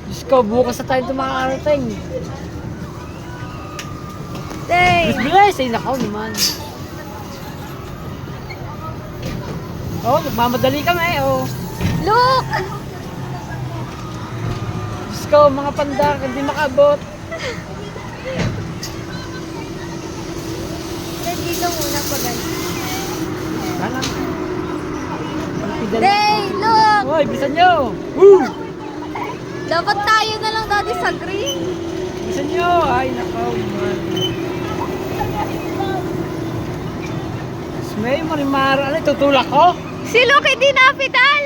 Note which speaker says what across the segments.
Speaker 1: Diyos ko, bukas na tayo tumakarating.
Speaker 2: Day!
Speaker 1: Bilis, ay nakaw naman. Oh, nagmamadali kami, oh.
Speaker 2: Look!
Speaker 1: Diyos ko, mga pandak, hindi makabot.
Speaker 2: Dito muna pa guys.
Speaker 1: Sana.
Speaker 2: Day, look!
Speaker 1: Hoy, bilisan nyo! Woo!
Speaker 2: Dapat tayo na lang dati sa green.
Speaker 1: Bilisan nyo! Ay, nakaw naman. May marimara. Ano, tutulak ko?
Speaker 2: Si Luke hindi napidal.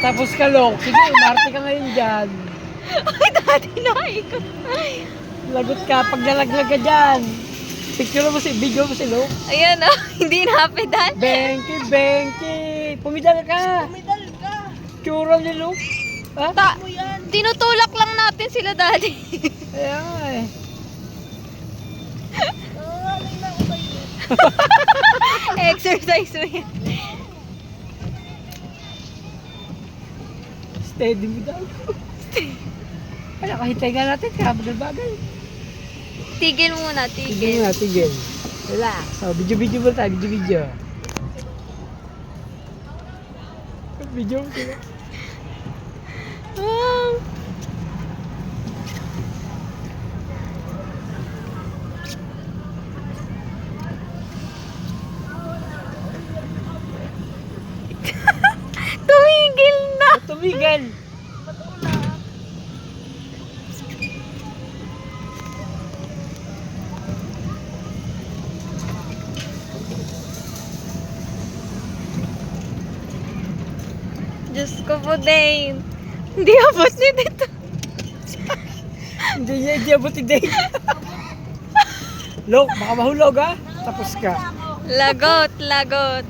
Speaker 1: Tapos ka, Lok. Sige, umarte ka ngayon dyan.
Speaker 2: Ay, dati naikot.
Speaker 1: Lagot ka pag nalaglag ka dyan. Picture mo si, video mo si Lok.
Speaker 2: Ayan oh, hindi napidal.
Speaker 1: Benki, Benki. Pumidal ka.
Speaker 3: Medal ka!
Speaker 1: Tsura ni Lok. Ha?
Speaker 2: Tinutulak lang natin sila dati.
Speaker 1: Ayan nga eh.
Speaker 3: Nangangalay na ako sa'yo.
Speaker 2: Exercise mo yan.
Speaker 1: Steady mo daw. Kaya kahintay nga natin, kaya bagal-bagal.
Speaker 2: Tigil muna,
Speaker 1: Tigil
Speaker 2: tigil.
Speaker 1: nga, tigil. Relax. Oh, video-video mo tayo, video-video. Video mo sila.
Speaker 2: Ah. Tumigil na.
Speaker 1: Tumigil.
Speaker 2: Diyos ko po, Dane. Hindi abot niya dito.
Speaker 1: Hindi niya iabot din. Lok, baka mahulog ha. Tapos ka.
Speaker 2: Lagot, lagot.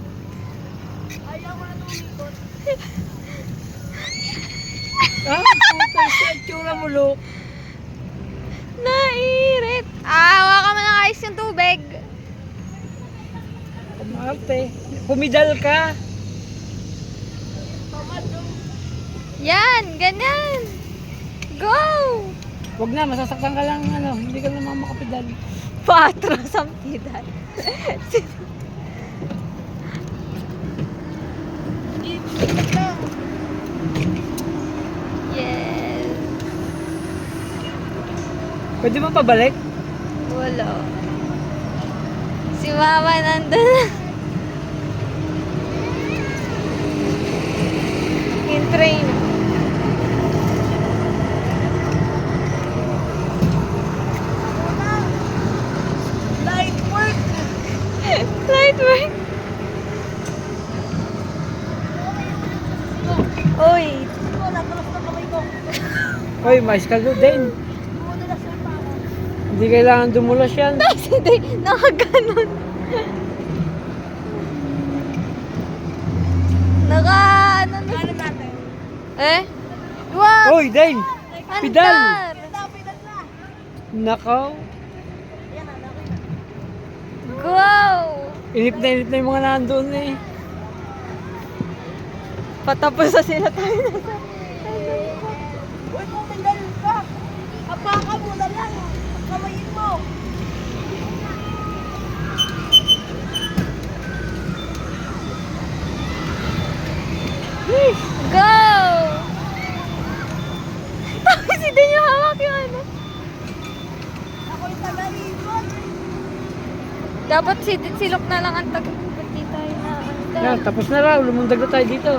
Speaker 3: Ayaw ko na tumikot.
Speaker 1: Ah, puta siya. Tsura mo, Lok.
Speaker 2: Nairit. Hawakan mo ng ayos yung tubig.
Speaker 1: Kumarte. Pumidal ka.
Speaker 2: Yan, ganyan. Go!
Speaker 1: Huwag na, masasaktan ka lang. Ano, hindi ka naman makapidal.
Speaker 2: Patras ang pidal. Yes.
Speaker 1: Pwede mo pabalik?
Speaker 2: Wala. Si Mama nandun. In train.
Speaker 3: Light work!
Speaker 2: Light work. Oy.
Speaker 3: Ito, natalas na kamay ko.
Speaker 1: Hoy, mais ka din.
Speaker 3: Muna sa para.
Speaker 1: Hindi kailangan dumulas yan.
Speaker 2: Kasi di, nakaganon. Ano na?
Speaker 3: Ano natin?
Speaker 2: Eh? Wag!
Speaker 1: Hoy, Dane! Pidal!
Speaker 2: Andar!
Speaker 3: Pinapidal na!
Speaker 1: Nakaw.
Speaker 3: Yan na, nakita.
Speaker 2: Go!
Speaker 1: Inip na yung mga nandoon eh.
Speaker 2: Patapos na sila tayo na sa...
Speaker 3: Uy, pumidal ka! Apakan mo na lang! Kamayin mo!
Speaker 2: Go! Tapos si din yung hawak yung ano.
Speaker 3: Ako yung taga-ikot!
Speaker 2: Dapat si Luke na lang ang taga. Hindi tayo na ano.
Speaker 1: Yan, tapos na raw. Lumundag na tayo dito.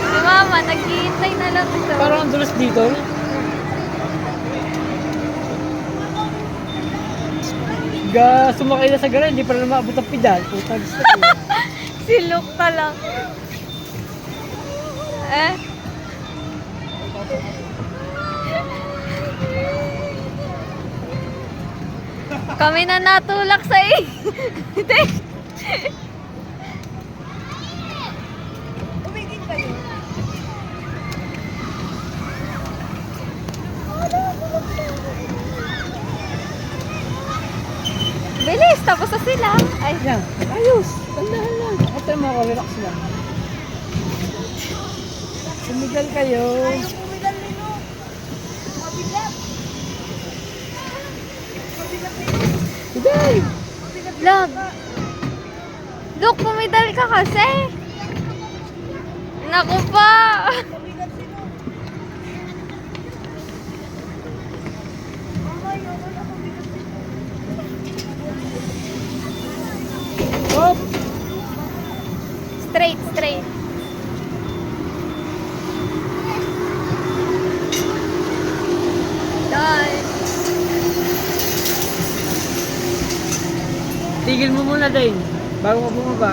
Speaker 2: Si Mama, naghihintay na lang ito.
Speaker 1: Parang ang dulas dito. Sumakay na sa gara, hindi pa rin maabot ang pedal. Puta, gusto ko.
Speaker 2: Si Luke pa lang. Eh? Kami na natulak sa
Speaker 3: Umigil kayo!
Speaker 2: sila. Ay,
Speaker 1: Yan. Ayos. Tandahan lang. Ito mo, relax lang. Sumigal kayo.
Speaker 3: Ayaw pumidal din o. Mabigat. Mabigat din o.
Speaker 1: Today.
Speaker 2: Log. Look, pumidal ka kasi. Naku pa.
Speaker 3: Mabigat din o. Mamay, okay na mabigat din o.
Speaker 1: Hop.
Speaker 2: Straight, straight. Done.
Speaker 1: Tigil mo muna din. Bago ka bumaba.